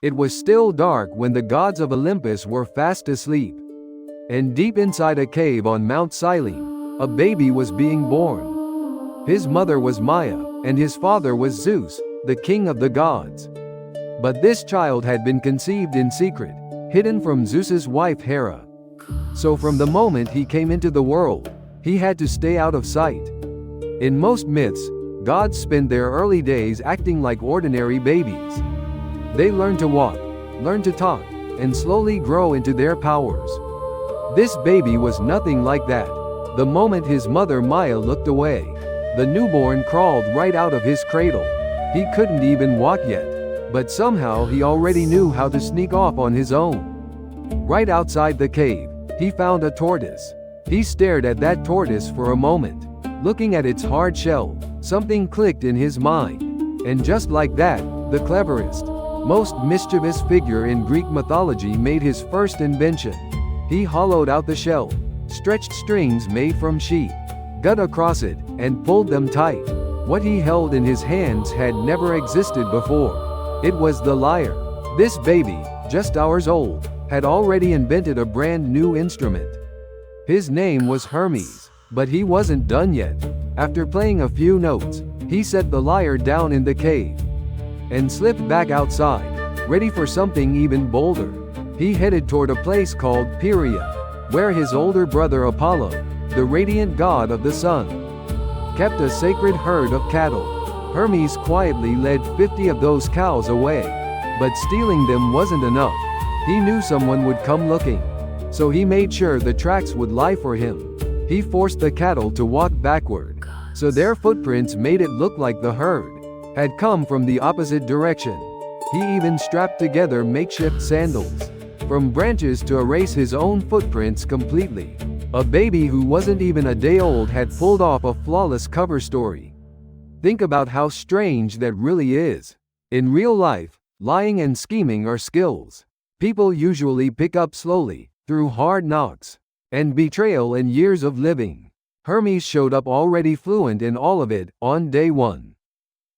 It was still dark when the gods of Olympus were fast asleep. And deep inside a cave on Mount Cyllene, a baby was being born. His mother was Maia, and his father was Zeus, the king of the gods. But this child had been conceived in secret, hidden from Zeus's wife Hera. So from the moment he came into the world, he had to stay out of sight. In most myths, gods spend their early days acting like ordinary babies. They learn to walk, learn to talk, and slowly grow into their powers. This baby was nothing like that. The moment his mother Maia looked away, the newborn crawled right out of his cradle. He couldn't even walk yet, but somehow he already knew how to sneak off on his own. Right outside the cave, he found a tortoise. He stared at that tortoise for a moment. Looking at its hard shell, something clicked in his mind. And just like that, the cleverest, most mischievous figure in Greek mythology made his first invention. He hollowed out the shell, stretched strings made from sheep, gut across it, and pulled them tight. What he held in his hands had never existed before. It was the lyre. This baby, just hours old, had already invented a brand new instrument. His name was Hermes, but he wasn't done yet. After playing a few notes, he set the lyre down in the cave and slipped back outside, ready for something even bolder. He headed toward a place called Pieria, where his older brother Apollo, the radiant god of the sun, kept a sacred herd of cattle. Hermes quietly led 50 of those cows away, but stealing them wasn't enough. He knew someone would come looking, so he made sure the tracks would lie for him. He forced the cattle to walk backward, so their footprints made it look like the herd had come from the opposite direction. He even strapped together makeshift sandals from branches to erase his own footprints completely. A baby who wasn't even a day old had pulled off a flawless cover story. Think about how strange that really is. In real life, lying and scheming are skills people usually pick up slowly, through hard knocks and betrayal and years of living. Hermes showed up already fluent in all of it, on day one.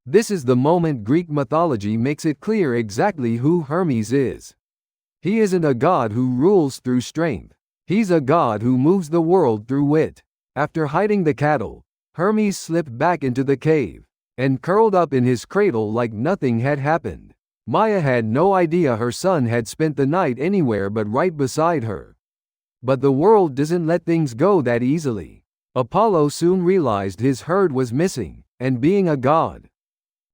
This is the moment Greek mythology makes it clear exactly who Hermes is. He isn't a god who rules through strength. He's a god who moves the world through wit. After hiding the cattle, Hermes slipped back into the cave and curled up in his cradle like nothing had happened. Maia had no idea her son had spent the night anywhere but right beside her. But the world doesn't let things go that easily. Apollo soon realized his herd was missing, and being a god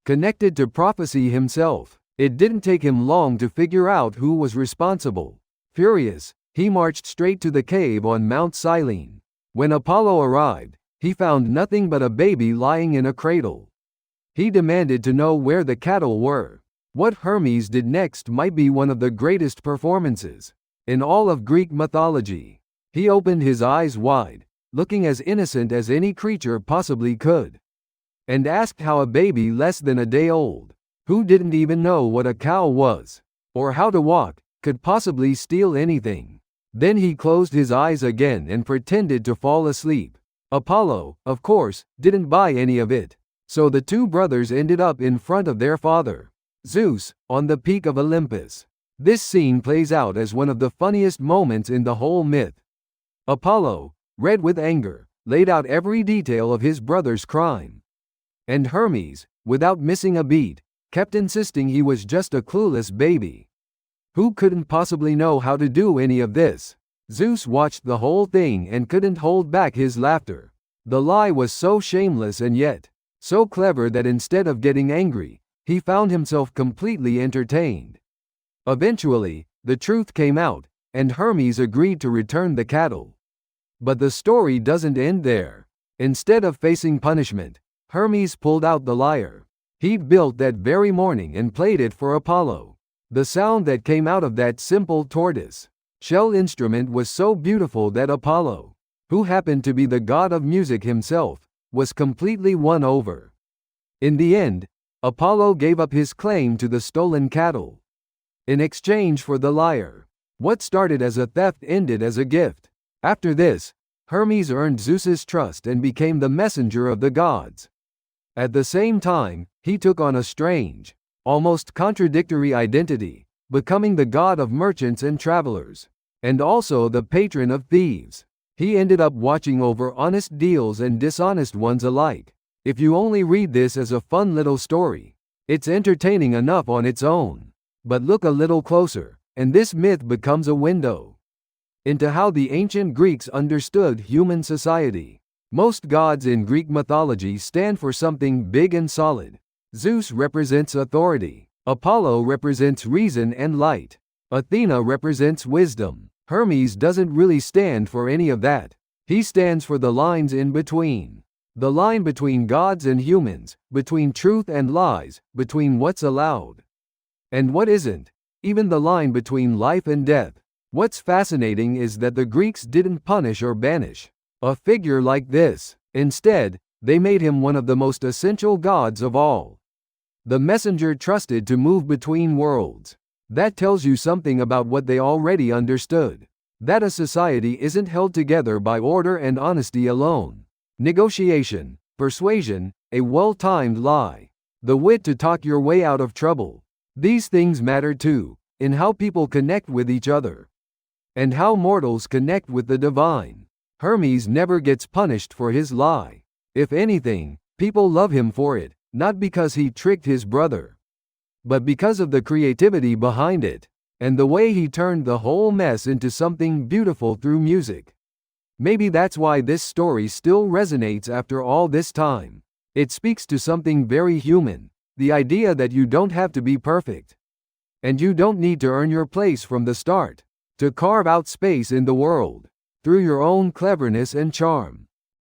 connected to prophecy himself, it didn't take him long to figure out who was responsible. Furious, he marched straight to the cave on Mount Cyllene. When Apollo arrived, he found nothing but a baby lying in a cradle. He demanded to know where the cattle were. What Hermes did next might be one of the greatest performances in all of Greek mythology. He opened his eyes wide, looking as innocent as any creature possibly could, and asked how a baby less than a day old, who didn't even know what a cow was, or how to walk, could possibly steal anything. Then he closed his eyes again and pretended to fall asleep. Apollo, of course, didn't buy any of it, so the two brothers ended up in front of their father, Zeus, on the peak of Olympus. This scene plays out as one of the funniest moments in the whole myth. Apollo, red with anger, laid out every detail of his brother's crime. And Hermes, without missing a beat, kept insisting he was just a clueless baby who couldn't possibly know how to do any of this. Zeus watched the whole thing and couldn't hold back his laughter. The lie was so shameless and yet so clever that instead of getting angry, he found himself completely entertained. Eventually, the truth came out, and Hermes agreed to return the cattle. But the story doesn't end there. Instead of facing punishment, Hermes pulled out the lyre he'd built that very morning and played it for Apollo. The sound that came out of that simple tortoise shell instrument was so beautiful that Apollo, who happened to be the god of music himself, was completely won over. In the end, Apollo gave up his claim to the stolen cattle in exchange for the lyre. What started as a theft ended as a gift. After this, Hermes earned Zeus's trust and became the messenger of the gods. At the same time, he took on a strange, almost contradictory identity. becoming the god of merchants and travelers, and also the patron of thieves. He ended up watching over honest deals and dishonest ones alike. If you only read this as a fun little story, it's entertaining enough on its own. But look a little closer, and this myth becomes a window into how the ancient Greeks understood human society. Most gods in Greek mythology stand for something big and solid. Zeus represents authority. Apollo represents reason and light. Athena represents wisdom. Hermes doesn't really stand for any of that. He stands for the lines in between. The line between gods and humans, between truth and lies, between what's allowed and what isn't, even the line between life and death. What's fascinating is that the Greeks didn't punish or banish a figure like this. Instead, they made him one of the most essential gods of all. The messenger trusted to move between worlds. That tells you something about what they already understood. That a society isn't held together by order and honesty alone. Negotiation, persuasion, a well-timed lie, the wit to talk your way out of trouble. These things matter too, in how people connect with each other, and how mortals connect with the divine. Hermes never gets punished for his lie. If anything, people love him for it, not because he tricked his brother, but because of the creativity behind it, and the way he turned the whole mess into something beautiful through music. Maybe that's why this story still resonates after all this time. It speaks to something very human, the idea that you don't have to be perfect, and you don't need to earn your place from the start, to carve out space in the world, through your own cleverness and charm.